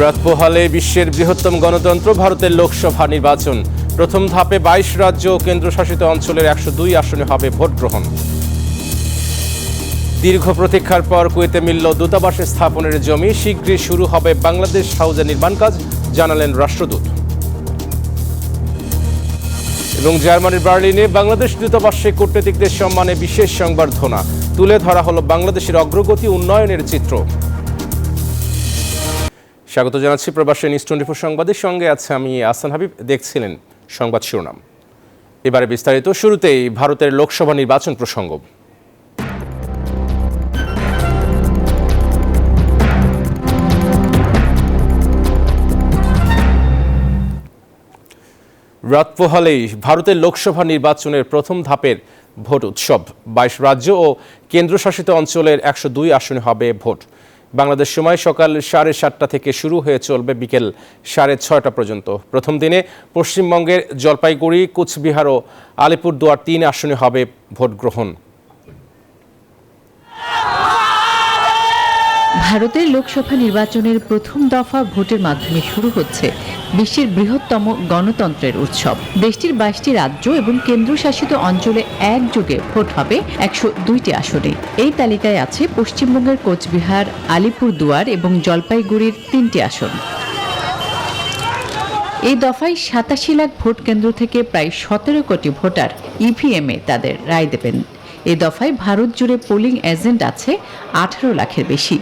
রাত পোহালে বিশ্বের বৃহত্তম গণতন্ত্র ভারতের লোকসভা নির্বাচন। প্রথম ধাপে ২২ রাজ্য ও কেন্দ্রশাসিত অঞ্চলের ১০২ আসনে হবে ভোট গ্রহণ। দীর্ঘ প্রতীক্ষার পর কুয়েতে মিলল দূতাবাসের স্থাপনের জমি। শীঘ্রই শুরু হবে বাংলাদেশ হাউজের নির্মাণ কাজ, জানালেন রাষ্ট্রদূত। এবং জার্মানির বার্লিনে বাংলাদেশ দূতাবাসে কূটনীতিকদের সম্মানে বিশেষ সংবর্ধনা। তুলে ধরা হলো বাংলাদেশের অগ্রগতি উন্নয়নের চিত্র। স্বাগত জানাচ্ছি প্রবাসী নিউজ 24 সংবাদের সঙ্গে আছে আমি আহসান হাবিব। দেখছিলেন সংবাদ শিরোনাম, এবারে বিস্তারিত। শুরুতেই ভারতের লোকসভা নির্বাচন প্রসঙ্গ। রাত পোহালেই ভারতের লোকসভা নির্বাচনের প্রথম ধাপের ভোট উৎসব। ২২ রাজ্য ও কেন্দ্রশাসিত অঞ্চলের ১০২ আসনে হবে ভোট। বাংলাদেশ সময় সকাল ৭:৩০ থেকে শুরু হয়ে চলবে বিকেল ৬:৩০ পর্যন্ত। প্রথম দিনে পশ্চিমবঙ্গের জলপাইগুড়ি, কোচবিহার ও আলিপুরদুয়ার ৩ আসনে হবে ভোট গ্রহণ। ভারতের লোকসভা নির্বাচনের প্রথম দফা ভোটের মাধ্যমে শুরু হচ্ছে বিশ্বের বৃহত্তম গণতন্ত্রের উৎসব। দেশটির ২২টি রাজ্য এবং কেন্দ্রশাসিত অঞ্চলে একযোগে ভোট হবে ১০২টি আসনে। এই তালিকায় আছে পশ্চিমবঙ্গের কোচবিহার, আলিপুরদুয়ার এবং জলপাইগুড়ির ৩টি আসন। এই দফায় ৮৭ লাখ ভোট কেন্দ্র থেকে প্রায় ১৭ কোটি ভোটার ইভিএমে তাদের রায় দেবেন। এই দফায় ভারত জুড়ে পোলিং এজেন্ট আছে ১৮ লাখের বেশি।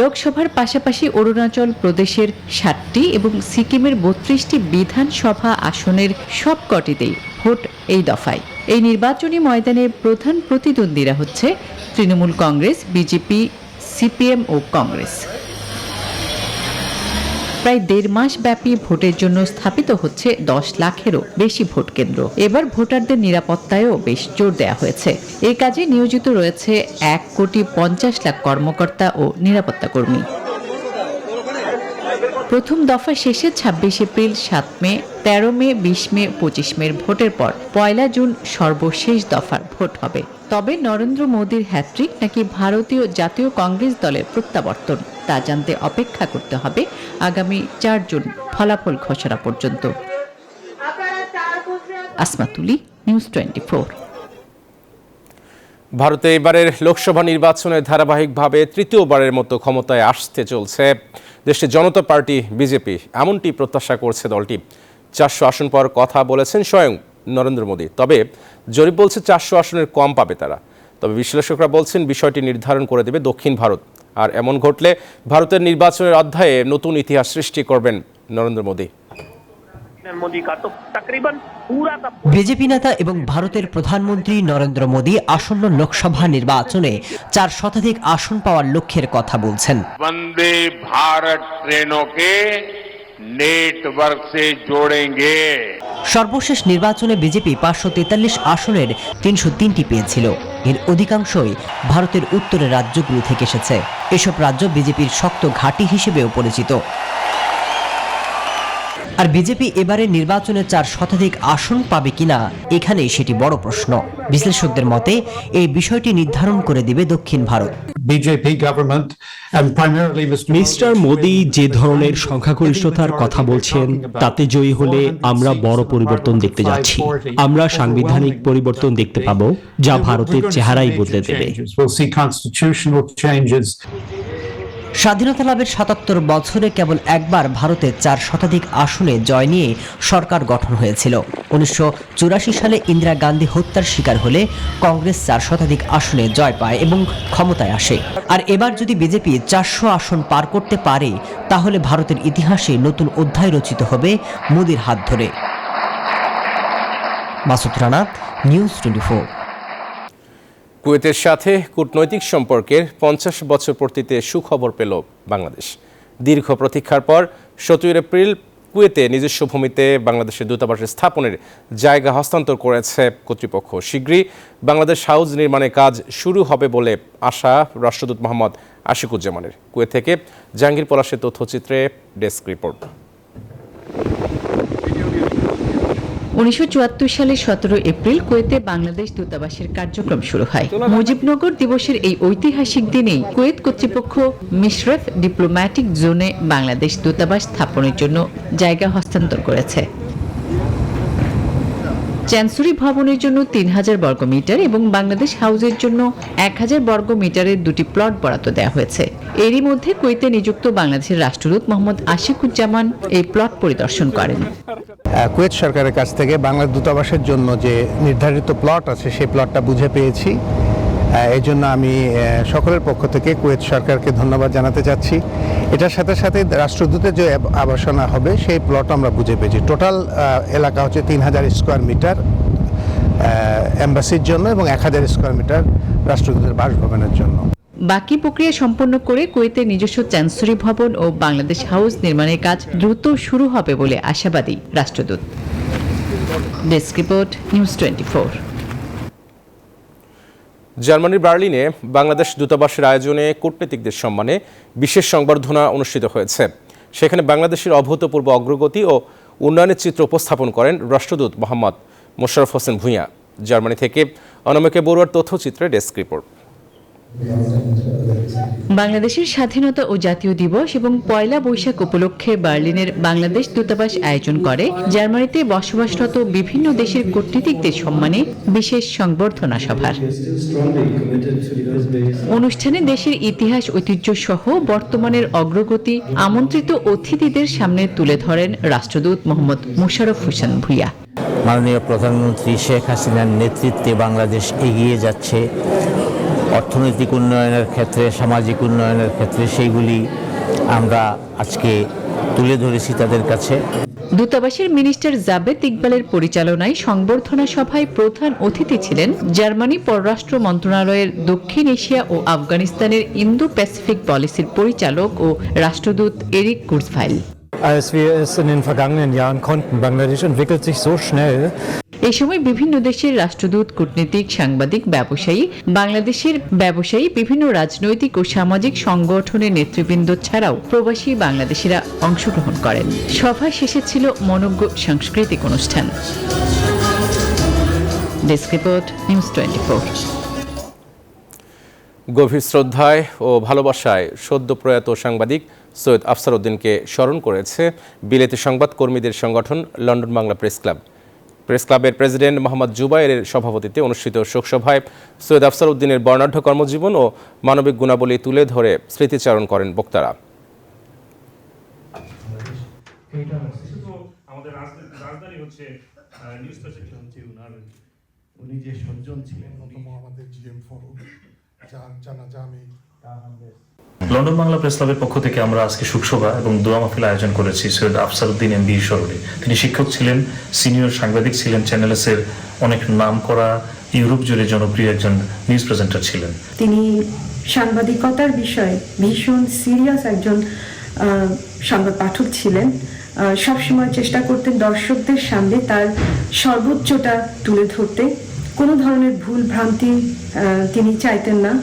লোকসভার পাশাপাশি অরুণাচল প্রদেশের ৭টি এবং সিকিমের ৩২টি বিধানসভা আসনের সবকটিতেই ভোট এই দফায়। এই নির্বাচনী ময়দানে প্রধান প্রতিদ্বন্দ্বীরা হচ্ছে তৃণমূল কংগ্রেস, বিজেপি, সিপিএম ও কংগ্রেস। প্রায় ১.৫ মাস ব্যাপী ভোটের জন্য স্থাপিত হচ্ছে ১০ লাখেরও বেশি ভোট কেন্দ্র। এবার ভোটারদের নিরাপত্তায়ও বেশ জোর দেওয়া হয়েছে। এই কাজে নিয়োজিত রয়েছে ১,৫০,০০,০০০ কর্মকর্তা ও নিরাপত্তা কর্মী। প্রথম দফা শেষে ২৬ এপ্রিল, ৭ মে, ১৩ মে, ২০ মে, ২৫ মের ভোটের পর ১ জুন সর্বশেষ দফার ভোট হবে। তবে নরেন্দ্র মোদীর হ্যাট্রিক নাকি ভারতীয় জাতীয় কংগ্রেস দলের প্রত্যাবর্তন, তা জানতে অপেক্ষা করতে হবে আগামী ৪ জুন ফলাফল ঘোষণা পর্যন্ত। আসমা তুলি, নিউজ 24। ভারতে এবারের লোকসভা নির্বাচনে ধারাবাহিকভাবে তৃতীয়বারের মতো ক্ষমতায় আসতে চলছে দেশটির জনতা পার্টি বিজেপি, এমনটি প্রত্যাশা করছে দলটি। ৪০০ আসন পাওয়ার কথা বলেছেন স্বয়ং নরেন্দ্র মোদী। তবে জরিপ বলছে ৪০০ আসনের কম পাবে তারা। তবে বিশ্লেষকরা বলছেন বিষয়টি নির্ধারণ করে দেবে দক্ষিণ ভারত। আর এমন ঘটলে ভারতের নির্বাচনের অধ্যায়ে নতুন ইতিহাস সৃষ্টি করবেন নরেন্দ্র মোদী। বিজেপি নেতা এবং ভারতের প্রধানমন্ত্রী নরেন্দ্র মোদী আসন্ন লোকসভা নির্বাচনে ৪ শতাধিক আসন পাওয়ার লক্ষ্যের কথা বলছেন। বন্দে ভারত ট্রেনকে নেটওয়ার্ক সে জোড়েঙ্গে। সর্বশেষ নির্বাচনে বিজেপি ৫৪৩ আসনের ৩০৩টি পেয়েছিল। এর অধিকাংশই ভারতের উত্তরের রাজ্যগুলো থেকে এসেছে। এসব রাজ্য বিজেপির শক্ত ঘাঁটি হিসেবেও পরিচিত। আর বিজেপি এবারে নির্বাচনে ৪ শতাধিক আসন পাবে কিনা, এখানেই সেটি বড় প্রশ্ন। বিশ্লেষকদের মতে এই বিষয়টি নির্ধারণ করে দিবে দক্ষিণ ভারত। মিস্টার মোদী যে ধরনের সংখ্যাগরিষ্ঠতার কথা বলছেন, তাতে জয়ী হলে আমরা বড় পরিবর্তন দেখতে যাচ্ছি। আমরা সাংবিধানিক পরিবর্তন দেখতে পাবো, যা ভারতের চেহারাই বদলে দেবে। স্বাধীনতা লাভের ৭৭ বছরে কেবল একবার ভারতে ৪ শতাধিক আসনে জয় নিয়ে সরকার গঠন হয়েছিল। ১৯৮৪ সালে ইন্দিরা গান্ধী হত্যার শিকার হলে কংগ্রেস ৪ শতাধিক আসনে জয় পায় এবং ক্ষমতায় আসে। আর এবার যদি বিজেপি ৪০০ আসন পার করতে পারে, তাহলে ভারতের ইতিহাসে নতুন অধ্যায় রচিত হবে মোদীর হাত ধরে। মাসুদ রানা, নিউজ 24। কুয়েতের সাথে কূটনৈতিক সম্পর্কের ৫০ বছর পূর্তিতে সুখবর পেল বাংলাদেশ। দীর্ঘ প্রতীক্ষার পর ১৭ এপ্রিল কুয়েতে নিজস্ব ভূমিতে বাংলাদেশের দূতাবাসের স্থাপনের জায়গা হস্তান্তর করেছে কর্তৃপক্ষ। শীঘ্রই বাংলাদেশ হাউজ নির্মাণের কাজ শুরু হবে বলে আশা রাষ্ট্রদূত মোহাম্মদ আশিকুজ্জামানের। কুয়েত থেকে জাহাঙ্গীর পলাশের তথ্যচিত্রে ডেস্ক রিপোর্ট। 1974 সালের 17 এপ্রিল কুয়েতে বাংলাদেশ দূতাবাসের কার্যক্রম শুরু হয়। মুজিবনগর দিবসের এই ঐতিহাসিক দিনেই কুয়েত কর্তৃপক্ষ মিশরফ ডিপ্লোম্যাটিক জোনে বাংলাদেশ দূতাবাস স্থাপনের জন্য জায়গা হস্তান্তর করেছে। চ্যান্সুরি ভবনের জন্য 3000 বর্গমিটার এবং বাংলাদেশ হাউসের জন্য 1000 বর্গমিটারের দুটি প্লট বরাদ্দ দেওয়া হয়েছে। এরই মধ্যে কুয়েতে নিযুক্ত বাংলাদেশের রাষ্ট্রদূত মোহাম্মদ আশিকুজ্জামান এই প্লট পরিদর্শন করেন। কুয়েত সরকারের কাছ থেকে বাংলাদেশ দূতাবাসের জন্য যে নির্ধারিত প্লট আছে সেই প্লটটা বুঝে পেয়েছি। এই জন্য আমি সকলের পক্ষ থেকে কুয়েত সরকারকে ধন্যবাদ জানাতে চাচ্ছি। এটার সাথে সাথে রাষ্ট্রদূতের যে আবাসনা হবে সেই প্লট আমরা বুঝে পেয়েছি। টোটাল এলাকা হচ্ছে 3000 স্কোয়ার মিটার এম্বাসির জন্য এবং 1000 স্কোয়ার মিটার রাষ্ট্রদূতের বাসভবনের জন্য। বাকি প্রক্রিয়া সম্পন্ন করে কুয়েতের নিজস্ব চ্যান্সুরি ভবন ও বাংলাদেশ হাউস নির্মাণের কাজ দ্রুত শুরু হবে বলে আশাবাদী রাষ্ট্রদূত। Desk report, news 24। জার্মানির বার্লিনে বাংলাদেশ দূতাবাসের আয়োজনে কূটনীতিকদের সম্মানে বিশেষ সংবর্ধনা অনুষ্ঠিত হয়েছে। সেখানে বাংলাদেশের অভূতপূর্ব অগ্রগতি ও উন্নয়নের চিত্র উপস্থাপন করেন রাষ্ট্রদূত মোহাম্মদ মোশাররফ হোসেন ভূঁইয়া। জার্মানি থেকে অনামিকা বড়ুয়ার তথ্যচিত্রে ডেস্ক রিপোর্ট। বাংলাদেশের স্বাধীনতা ও জাতীয় দিবস এবং পয়লা বৈশাখ উপলক্ষে বার্লিনের বাংলাদেশ দূতাবাস আয়োজন করে জার্মানিতে বসবাসরত বিভিন্ন দেশের কূটনীতিকদের সম্মানে বিশেষ সংবর্ধনা সভার। অনুষ্ঠানে দেশের ইতিহাস ঐতিহ্য সহ বর্তমানের অগ্রগতি আমন্ত্রিত অতিথিদের সামনে তুলে ধরেন রাষ্ট্রদূত মোহাম্মদ মোশাররফ হোসেন ভূঁইয়া। মাননীয় প্রধানমন্ত্রী শেখ হাসিনার নেতৃত্বে বাংলাদেশ এগিয়ে যাচ্ছে অর্থনৈতিক উন্নয়নের ক্ষেত্রে, সামাজিক উন্নয়নের ক্ষেত্রে, সেইগুলি আমরা আজকে তুলে ধরেছি তাদের কাছে। দূতাবাসের মিনিস্টার জাবেদ ইকবালের পরিচালনায় সংবর্ধনা সভায় প্রধান অতিথি ছিলেন জার্মানি পররাষ্ট্র মন্ত্রণালয়ের দক্ষিণ এশিয়া ও আফগানিস্তানের ইন্দো প্যাসিফিক পলিসির পরিচালক ও রাষ্ট্রদূত Eric কুর্জভাইল। Als wir es in den vergangenen Jahren konnten, Bangladesch entwickelt sich so schnell. এই সময় বিভিন্ন দেশের রাষ্ট্রদূত, কূটনীতিক, সাংবাদিক, ব্যবসায়ী, বাংলাদেশের ব্যবসায়ী, বিভিন্ন রাজনৈতিক ও সামাজিক সংগঠনের নেতৃবৃন্দ ছাড়াও প্রবাসী বাংলাদেশিরা অংশগ্রহণ করেন। সভা শেষে ছিল মনোজ্ঞ সাংস্কৃতিক অনুষ্ঠান। Desk report, news 24। গভীর শ্রদ্ধায় ও ভালোবাসায় সদ্য প্রয়াত সাংবাদিক সৈয়দ আফসার উদ্দিনকে স্মরণ করেছে বিলেতি সংবাদকর্মীদের সংগঠন London Bangla press club. Press ক্লাবের প্রেসিডেন্ট মোহাম্মদ জুবায়েরের সভাপতিত্বে অনুষ্ঠিত শোকসভায় সৈয়দ আফসার উদ্দিনের বর্ণাঢ্য কর্মজীবন ও মানবিক গুণাবলী তুলে ধরে স্মৃতিচারণ করেন বক্তারা। উনি যে সজ্জন ছিলেন, আমাদের জিএম ফরুক, যার জানাজা আমি লন্ডন বাংলা প্রেস ক্লাবের পক্ষ থেকে আমরা আজকে শোকসভা এবং দোয়া মাহফিল আয়োজন করেছি সৈয়দ আফসার উদ্দিন এমবি স্মরণে। তিনি শিক্ষক ছিলেন, সিনিয়র সাংবাদিক ছিলেন, চ্যানেলসের অনেক নাম করা ইউরোপ জুড়ে জনপ্রিয় একজন নিউজ প্রেজেন্টার ছিলেন। তিনি সাংবাদিকতার বিষয়ে ভীষণ সিরিয়াস একজন সংবাদ পাঠক ছিলেন। সবসময় চেষ্টা করতেন দর্শকদের সামনে তার সর্বোচ্চটা তুলে ধরতে। কোনো ধরনের ভুল ভ্রান্তি তিনি চাইতেন না।